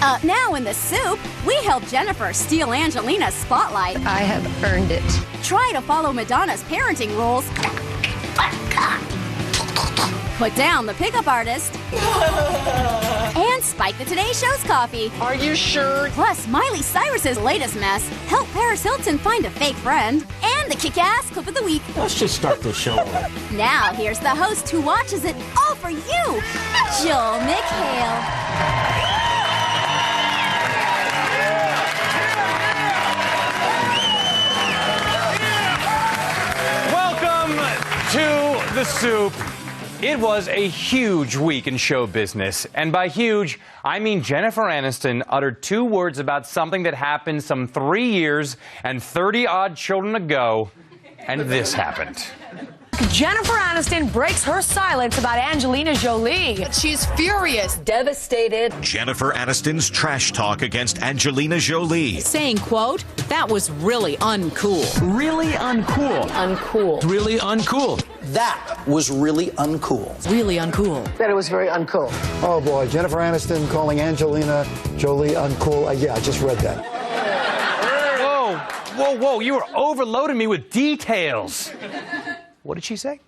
Up now in the soup, we help Jennifer steal Angelina's spotlight. I have earned it. Try to follow Madonna's parenting rules. Put down the pickup artist. And spike the Today Show's coffee. Are you sure? Plus, Miley Cyrus's latest mess. Help Paris Hilton find a fake friend. And the kick-ass clip of the week. Let's just start the show. Now, here's the host who watches it all for you, Joel McHale. To the soup. It was a huge week in show business. And by huge, I mean Jennifer Aniston uttered 2 words about something that happened some 3 years and 30-odd children ago. And this happened. Jennifer Aniston breaks her silence about Angelina Jolie. She's furious, devastated. Jennifer Aniston's trash talk against Angelina Jolie. Saying, quote, that was really uncool. Really uncool. Uncool. Really uncool. That was really uncool. Really uncool. That it was very uncool. Oh boy, Jennifer Aniston calling Angelina Jolie uncool. Yeah, I just read that. Whoa, you were overloading me with details. What did she say?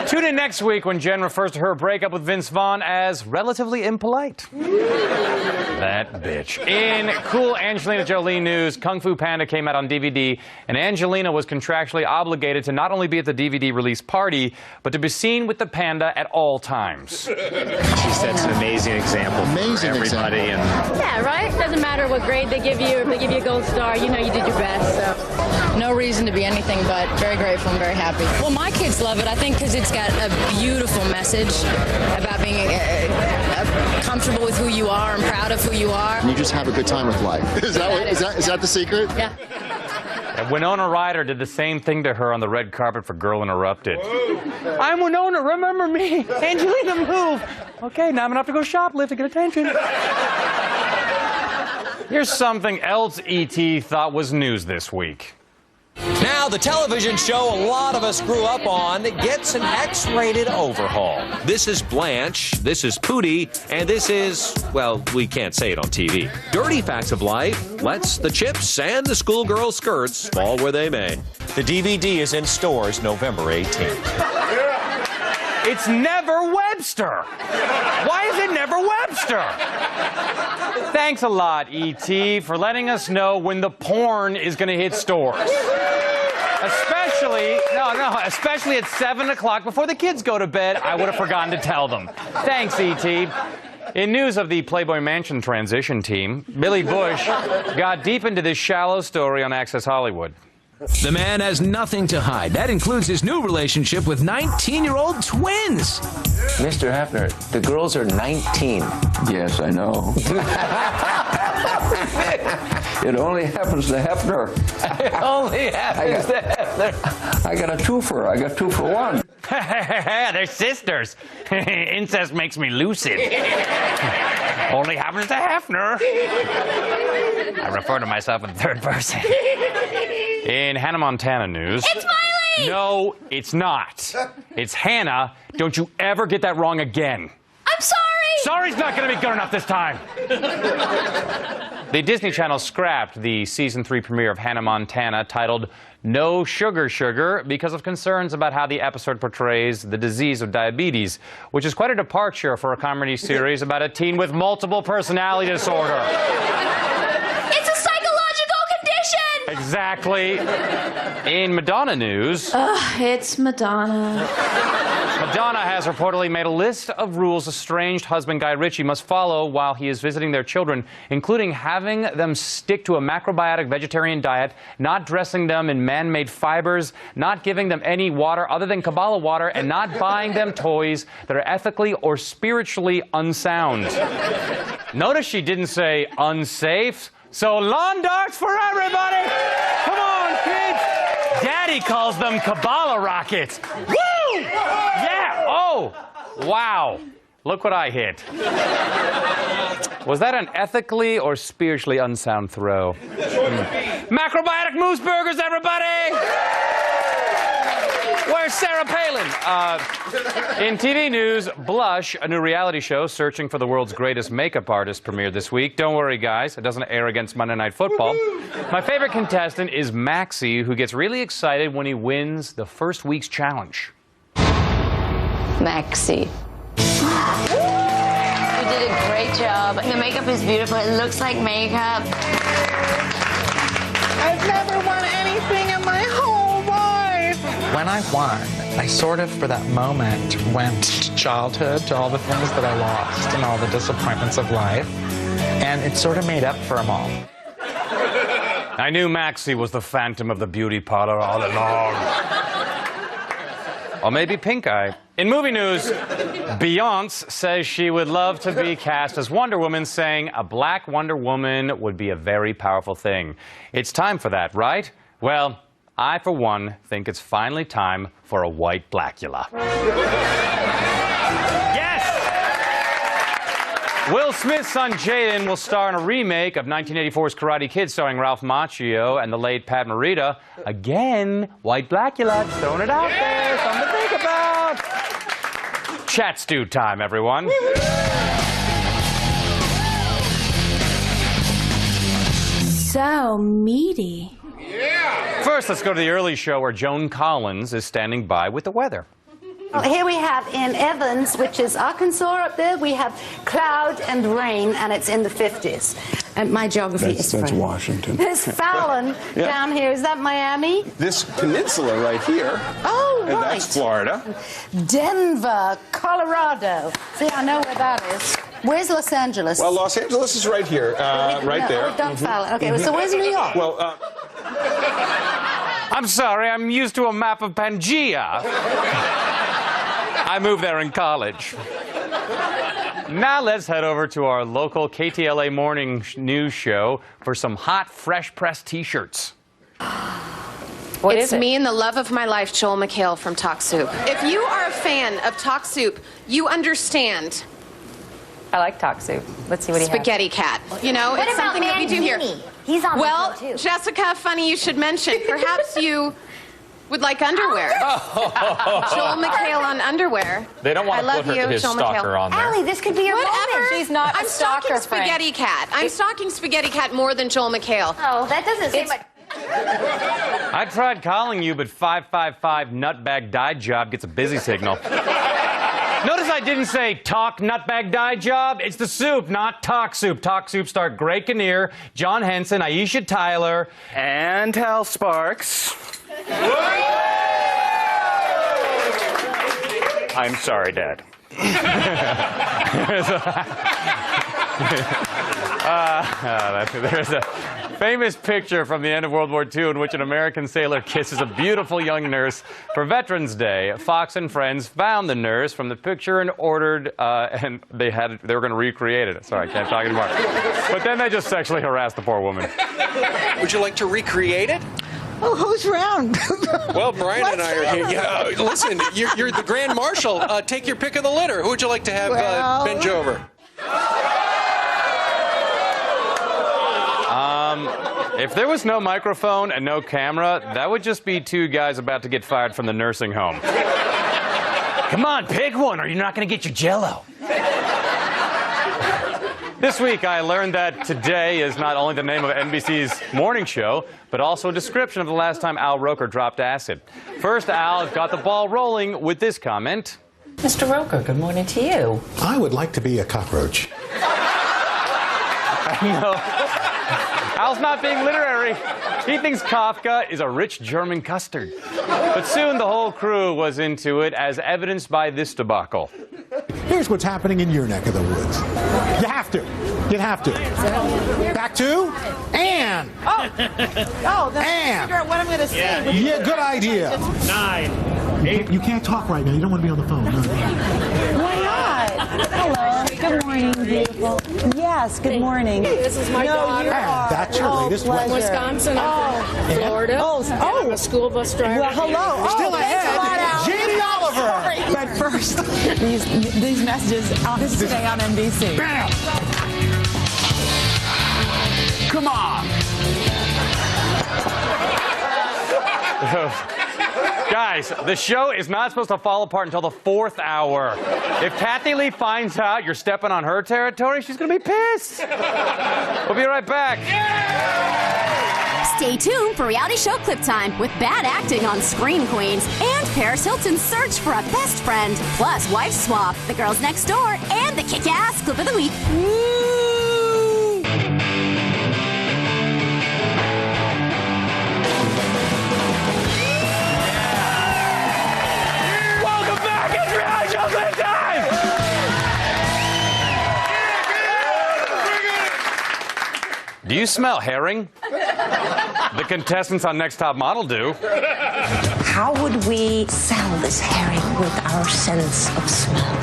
Tune in next week when Jen refers to her breakup with Vince Vaughn as relatively impolite. That bitch. In cool Angelina Jolie news, Kung Fu Panda came out on DVD, and Angelina was contractually obligated to not only be at the DVD release party, but to be seen with the panda at all times. She sets an amazing example for everybody. Yeah, right? Doesn't matter what grade they give you. If they give you a gold star, you know you did your best. So no reason to be anything but very grateful and very happy. Well, my kids love it, I think, because it's got a beautiful message about being comfortable with who you are and proud of who you are. You just have a good time with life. Is that the secret? Yeah. And Winona Ryder did the same thing to her on the red carpet for Girl Interrupted. I'm Winona, remember me? Angelina, move. Okay, now I'm gonna have to go shoplift to get attention. Here's something else E.T. thought was news this week. Now, the television show a lot of us grew up on gets an X-rated overhaul. This is Blanche, this is Pootie, and this is, well, we can't say it on TV. Dirty Facts of Life lets the chips and the schoolgirl skirts fall where they may. The DVD is in stores November 18th. It's never Webster. Why is it never Webster? Thanks a lot, E.T., for letting us know when the porn is going to hit stores. Especially at 7 o'clock before the kids go to bed. I would have forgotten to tell them. Thanks, E.T. In news of the Playboy Mansion transition team, Billy Bush got deep into this shallow story on Access Hollywood. The man has nothing to hide. That includes his new relationship with 19-year-old twins. Mr. Hefner, the girls are 19. Yes, I know. It only happens to Hefner. It only happens to Hefner. I got a twofer. I got 2 for 1. They're sisters. Incest makes me lucid. Only happens to Hefner. I refer to myself in third person. In Hannah Montana news... It's Miley! No, it's not. It's Hannah. Don't you ever get that wrong again. I'm sorry! Sorry's not going to be good enough this time. The Disney Channel scrapped the Season 3 premiere of Hannah Montana titled No Sugar Sugar because of concerns about how the episode portrays the disease of diabetes, which is quite a departure for a comedy series about a teen with multiple personality disorder. It's a psychological condition! Exactly. In Madonna news... It's Madonna. Madonna has reportedly made a list of rules estranged husband Guy Ritchie must follow while he is visiting their children, including having them stick to a macrobiotic vegetarian diet, not dressing them in man-made fibers, not giving them any water other than Kabbalah water, and not buying them toys that are ethically or spiritually unsound. Notice she didn't say unsafe, so lawn darts for everybody! Come on, kids! Daddy calls them Kabbalah rockets. Woo! Yeah! Oh! Wow. Look what I hit. Was that an ethically or spiritually unsound throw? Macrobiotic moose burgers, everybody! Where's There's Sarah Palin. In TV news, Blush, a new reality show searching for the world's greatest makeup artist, premiered this week. Don't worry, guys. It doesn't air against Monday Night Football. My favorite contestant is Maxie, who gets really excited when he wins the first week's challenge. Maxie. You did a great job. The makeup is beautiful. It looks like makeup. I've never won anything in my whole life. When I won, I sort of, for that moment, went to childhood, to all the things that I lost and all the disappointments of life, and it sort of made up for them all. I knew Maxie was the phantom of the beauty parlor all along. Or maybe Pink Eye. In movie news, Beyonce says she would love to be cast as Wonder Woman, saying a black Wonder Woman would be a very powerful thing. It's time for that, right? Well, I, for one, think it's finally time for a white Blackula. Yes! Will Smith's son Jaden will star in a remake of 1984's Karate Kid starring Ralph Macchio and the late Pat Morita. Again, white Blackula, throwing it out there, something to think about. Chat stew time, everyone. So meaty. First, let's go to the early show where Joan Collins is standing by with the weather. Well, here we have in Evans, which is Arkansas up there, we have cloud and rain, and it's in the 50s. And my geography is That's Washington. There's Fallon down here. Is that Miami? This peninsula right here. Oh, and right. that's Florida. Denver, Colorado. See, I know where that is. Where's Los Angeles? Well, Los Angeles is right here, right there. Don't Fallon. Okay, so where's New York? Well, I'm sorry, I'm used to a map of Pangea. I moved there in college. Now let's head over to our local KTLA morning news show for some hot, fresh press T-shirts. It's me and the love of my life, Joel McHale from Talk Soup. If you are a fan of Talk Soup, you understand. I like Talk Soup. Let's see what he has. Spaghetti Cat. You know, What it's about something that we do here. Mangini? He's on the Well, show, too. Jessica, funny you should mention. Perhaps you would like underwear. Joel McHale on underwear. They don't want I to love put you, his Joel stalker McHale. on there. Allie, this could be your Whatever. moment. She's not I'm a stalker, stalking Spaghetti Cat. I'm stalking Spaghetti Cat more than Joel McHale. Oh, that doesn't seem like... I tried calling you, but 555 nutbag dye job gets a busy signal. Notice I didn't say talk nutbag dye job. It's the soup, not Talk Soup. Talk Soup star Greg Kinnear, John Henson, Aisha Tyler, and Hal Sparks. I'm sorry, Dad. There's a famous picture from the end of World War II in which an American sailor kisses a beautiful young nurse for Veterans Day. Fox and Friends found the nurse from the picture and ordered, and they were going to recreate it. Sorry, I can't talk anymore. But then they just sexually harassed the poor woman. Would you like to recreate it? Oh, who's round? Well, Brian and I are here. Yeah, listen, you're the Grand Marshal. Take your pick of the litter. Who would you like to have bench over? If there was no microphone and no camera, that would just be two guys about to get fired from the nursing home. Come on, pick one, or you're not going to get your Jell-O. This week, I learned that today is not only the name of NBC's morning show, but also a description of the last time Al Roker dropped acid. First, Al got the ball rolling with this comment. Mr. Roker, good morning to you. I would like to be a cockroach. No. Al's not being literary. He thinks Kafka is a rich German custard. But soon the whole crew was into it, as evidenced by this debacle. Here's what's happening in your neck of the woods. You have to. You have to. Back to Anne. Oh, then I figure out what I'm going to say. Yeah, good idea. 9, 8. You can't talk right now. You don't want to be on the phone. No. Why not? Hello. Good morning, beautiful. Yes, good morning. This is my daughter. That's your latest From Wisconsin, I'm from Florida. I'm a school bus driver. Well, hello. Still ahead, Jamie Oliver. But first, these messages today on NBC. Bam! Come on. Guys, Guys, the show is not supposed to fall apart until the 4th hour. If Kathy Lee finds out you're stepping on her territory, she's going to be pissed. We'll be right back. Stay tuned for reality show clip time with bad acting on Scream Queens and Paris Hilton's search for a best friend, plus wife swap, The Girls Next Door, and the kick-ass clip of the week. Welcome back. It's reality show clip time. Do you smell herring? The contestants on Next Top Model do. How would we sell this herring with our sense of smell?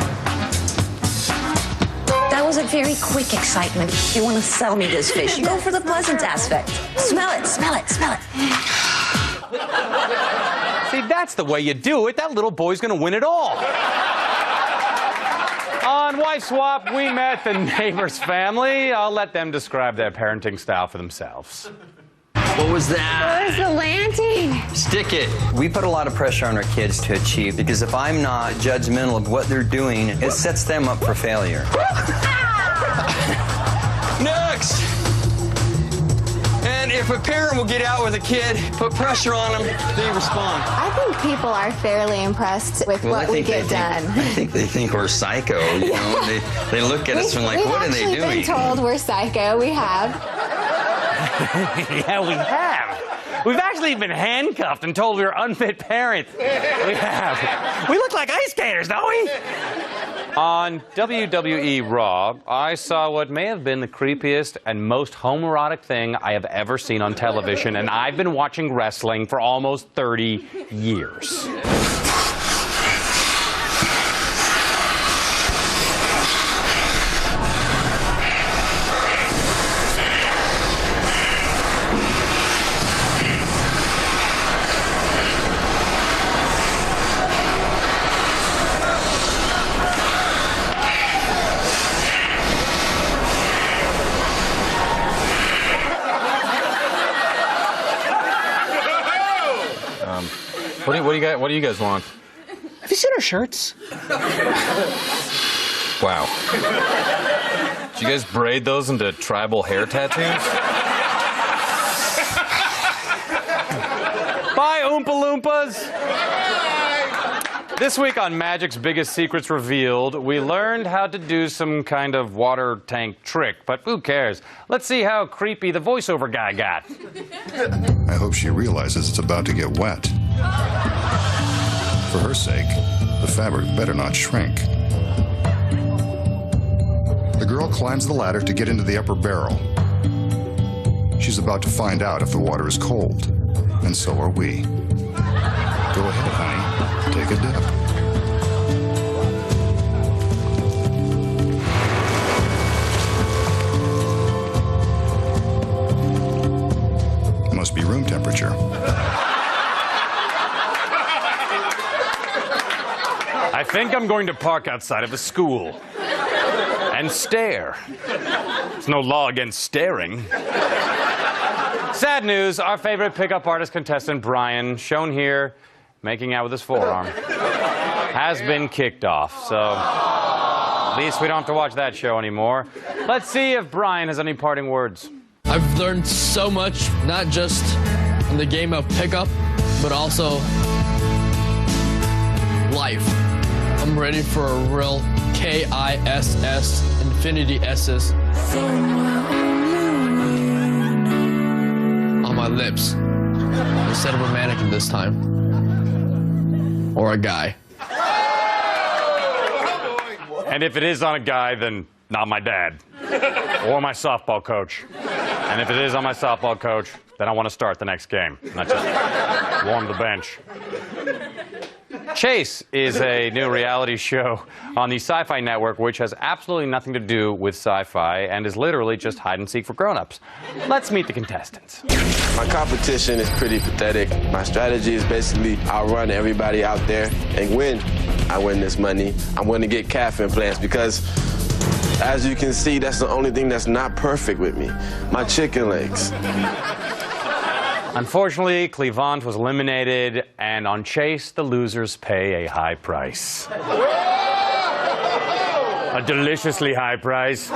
That was a very quick excitement. You want to sell me this fish, you go for the pleasant aspect. Smell it, smell it, smell it. See, that's the way you do it. That little boy's gonna win it all. On Wife Swap, we met the neighbor's family. I'll let them describe their parenting style for themselves. What was that? Where's the landing? Stick it. We put a lot of pressure on our kids to achieve because if I'm not judgmental of what they're doing, it sets them up for failure. Next! And if a parent will get out with a kid, put pressure on them, they respond. I think people are fairly impressed with what we get done. I think they think we're psycho, you know? They look at us and like, what are they doing? We've been told we're psycho. We have. Yeah, we have. We've actually been handcuffed and told we were unfit parents. We have. We look like ice skaters, don't we? On WWE Raw, I saw what may have been the creepiest and most homoerotic thing I have ever seen on television, and I've been watching wrestling for almost 30 years. What do you guys want? Have you seen our shirts? Wow. Did you guys braid those into tribal hair tattoos? Bye, Oompa Loompas! This week on Magic's Biggest Secrets Revealed, we learned how to do some kind of water tank trick, but who cares? Let's see how creepy the voiceover guy got. I hope she realizes it's about to get wet. For her sake, the fabric better not shrink. The girl climbs the ladder to get into the upper barrel. She's about to find out if the water is cold, and so are we. Go ahead, honey. Take a dip. Must be room temperature. I think I'm going to park outside of a school and stare. There's no law against staring. Sad news, our favorite pickup artist contestant, Brian, shown here making out with his forearm, has been kicked off. So at least we don't have to watch that show anymore. Let's see if Brian has any parting words. I've learned so much, not just in the game of pickup, but also life. I'm ready for a real KISS, infinity S's on my lips instead of a mannequin this time. Or a guy. And if it is on a guy, then not my dad or my softball coach. And if it is on my softball coach, then I want to start the next game, not just warm the bench. Chase is a new reality show on the Sci-Fi Network, which has absolutely nothing to do with sci-fi and is literally just hide and seek for grown-ups. Let's meet the contestants. My competition is pretty pathetic. My strategy is basically outrun everybody out there and win. I win this money. I'm going to get calf implants because, as you can see, that's the only thing that's not perfect with me. My chicken legs. Unfortunately, Cleavant was eliminated, and on Chase, the losers pay a high price. A deliciously high price.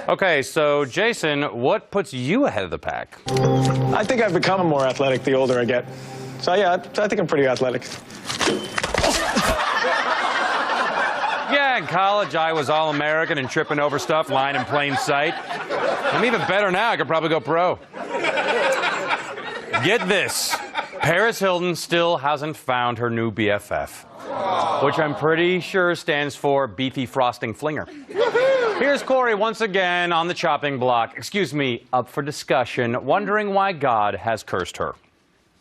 Okay, so Jason, what puts you ahead of the pack? I think I've become more athletic the older I get. So yeah, I think I'm pretty athletic. Yeah, in college, I was All-American and tripping over stuff, lying in plain sight. I'm even better now. I could probably go pro. Get this. Paris Hilton still hasn't found her new BFF, which I'm pretty sure stands for Beefy Frosting Flinger. Here's Corey once again on the chopping block. Excuse me, up for discussion, wondering why God has cursed her.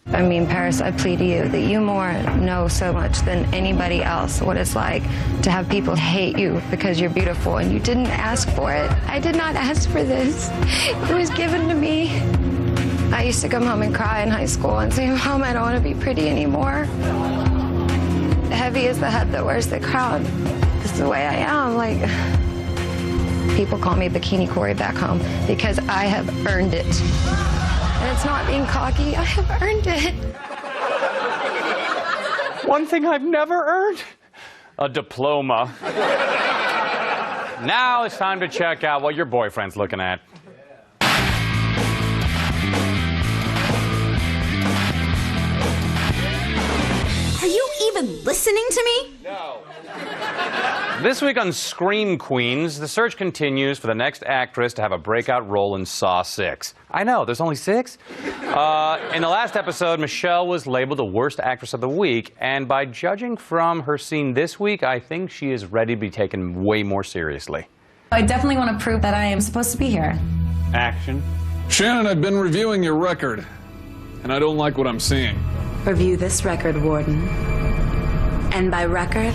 I mean, Paris, I plead to you that you know so much than anybody else what it's like to have people hate you because you're beautiful and you didn't ask for it. I did not ask for this. It was given to me. I used to come home and cry in high school and say, Mom, I don't want to be pretty anymore. Heavy is the head that wears the crown. This is the way I am. Like, people call me Bikini Corey back home because I have earned it. And it's not being cocky. I have earned it. One thing I've never earned? A diploma. Now it's time to check out what your boyfriend's looking at. Are you even listening to me? No. This week on Scream Queens, the search continues for the next actress to have a breakout role in Saw 6. I know, there's only 6. In the last episode, Michelle was labeled the worst actress of the week, and by judging from her scene this week, I think she is ready to be taken way more seriously. I definitely want to prove that I am supposed to be here. Action. Shannon, I've been reviewing your record, and I don't like what I'm seeing. Review this record, Warden. And by record,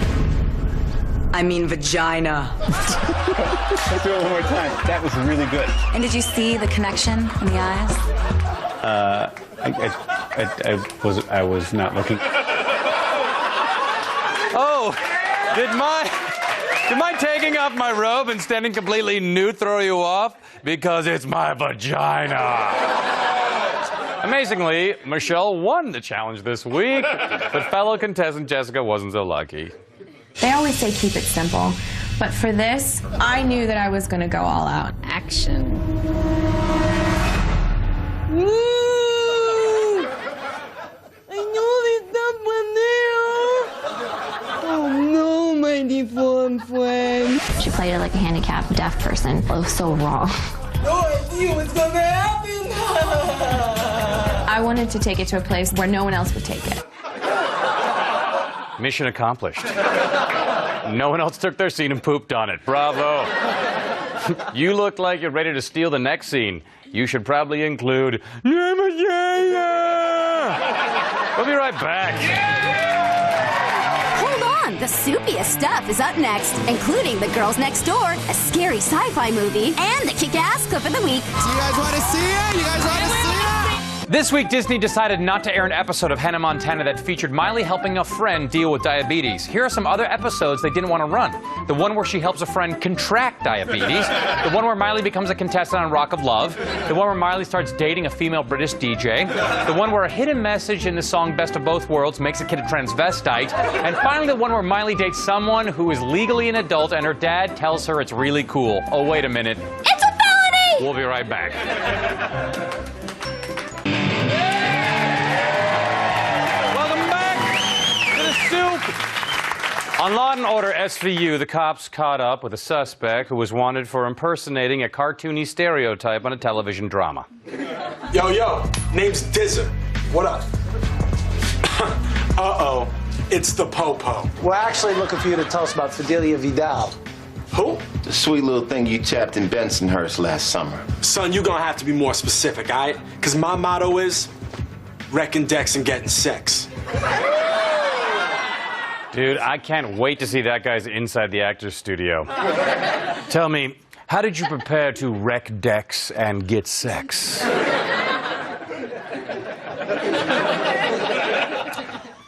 I mean vagina. Let's do it one more time. That was really good. And did you see the connection in the eyes? I was not looking. Oh, did my taking off my robe and standing completely nude throw you off? Because it's my vagina. Amazingly, Michelle won the challenge this week, but fellow contestant Jessica wasn't so lucky. They always say keep it simple, but for this, I knew that I was going to go all out. Action. Woo! I know it's not one there. Oh no, my deformed friend. She played it like a handicapped deaf person. It was so wrong. No idea what's going to happen. I wanted to take it to a place where no one else would take it. Mission accomplished. No one else took their scene and pooped on it. Bravo. You look like you're ready to steal the next scene. You should probably include, "You're my vagina." We'll be right back. Hold on, the soupiest stuff is up next, including The Girls Next Door, a scary sci-fi movie, and the kick-ass clip of the week. So you guys want to see it? You guys want to see it? This week, Disney decided not to air an episode of Hannah Montana that featured Miley helping a friend deal with diabetes. Here are some other episodes they didn't want to run. The one where she helps a friend contract diabetes. The one where Miley becomes a contestant on Rock of Love. The one where Miley starts dating a female British DJ. The one where a hidden message in the song Best of Both Worlds makes a kid a transvestite. And finally, the one where Miley dates someone who is legally an adult and her dad tells her it's really cool. Oh, wait a minute. It's a felony! We'll be right back. On Law & Order SVU, the cops caught up with a suspect who was wanted for impersonating a cartoony stereotype on a television drama. Yo, name's Dizzer. What up? Uh-oh, it's the Popo. We're actually looking for you to tell us about Fidelia Vidal. Who? The sweet little thing you chapped in Bensonhurst last summer. Son, you're gonna have to be more specific, all right? Because my motto is wrecking decks and getting sex. Dude, I can't wait to see that guy's inside the actor's studio. Tell me, how did you prepare to wreck decks and get sex?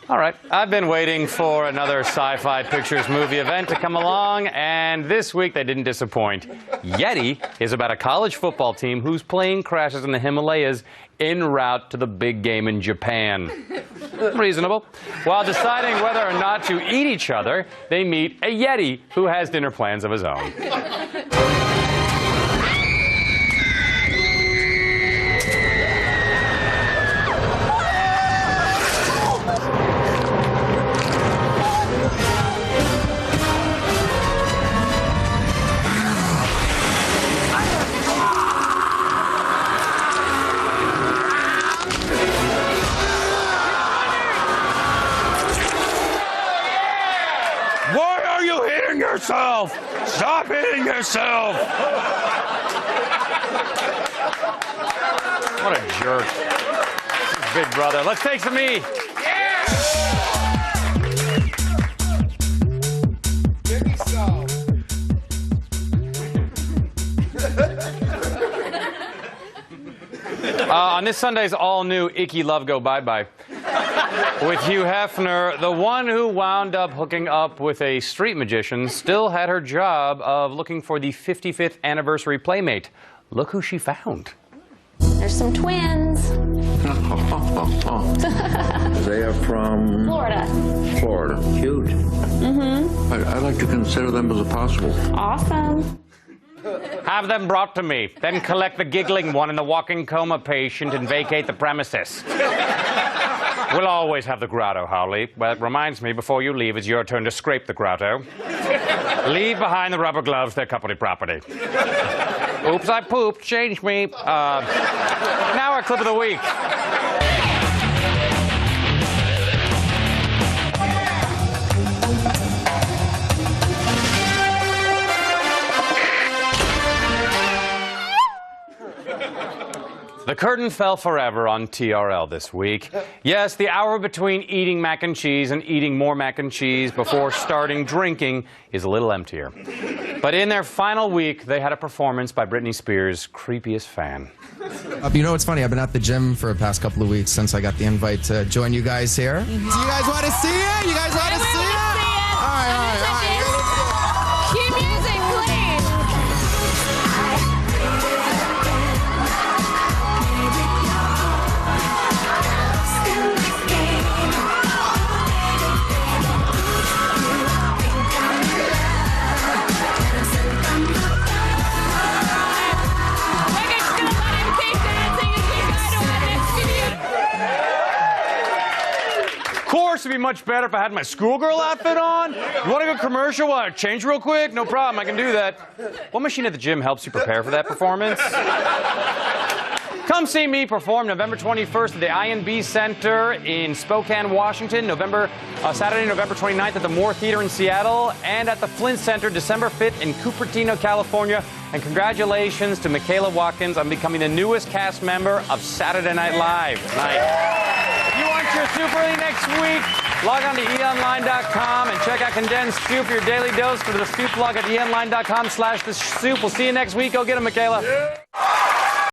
All right, I've been waiting for another Sci-Fi Pictures movie event to come along, and this week they didn't disappoint. Yeti is about a college football team whose plane crashes in the Himalayas en route to the big game in Japan. Reasonable. While deciding whether or not to eat each other, they meet a Yeti who has dinner plans of his own. Why are you hitting yourself? Stop hitting yourself! What a jerk. Big brother. Let's take some meat. Give me some. On this Sunday's all-new Icky Love Go Bye-Bye. With Hugh Hefner, the one who wound up hooking up with a street magician still had her job of looking for the 55th anniversary playmate. Look who she found. There's some twins. They are from Florida. Florida. Cute. Mm-hmm. I like to consider them as a possible. Awesome. Have them brought to me, then collect the giggling one and the walking coma patient and vacate the premises. We'll always have the grotto, Holly. Well, it reminds me, before you leave, it's your turn to scrape the grotto. Leave behind the rubber gloves, they're company property. Oops, I pooped, change me. Now our clip of the week. The curtain fell forever on TRL this week. Yes, the hour between eating mac and cheese and eating more mac and cheese before starting drinking is a little emptier. But in their final week, they had a performance by Britney Spears' creepiest fan. You know what's funny? I've been at the gym for the past couple of weeks since I got the invite to join you guys here. Do you guys want to see it? You guys want to see it? All right. Cue music, please. Of course, it'd be much better if I had my schoolgirl outfit on. You want to go commercial while I change real quick? No problem, I can do that. What machine at the gym helps you prepare for that performance? Come see me perform November 21st at the INB Center in Spokane, Washington, Saturday, November 29th at the Moore Theater in Seattle, and at the Flint Center December 5th in Cupertino, California. And congratulations to Michaela Watkins on becoming the newest cast member of Saturday Night Live tonight. If you want your soup early next week, log on to eonline.com and check out Condensed Soup for your daily dose for the soup log at eonline.com/the soup. We'll see you next week. Go get them, Michaela. Yeah.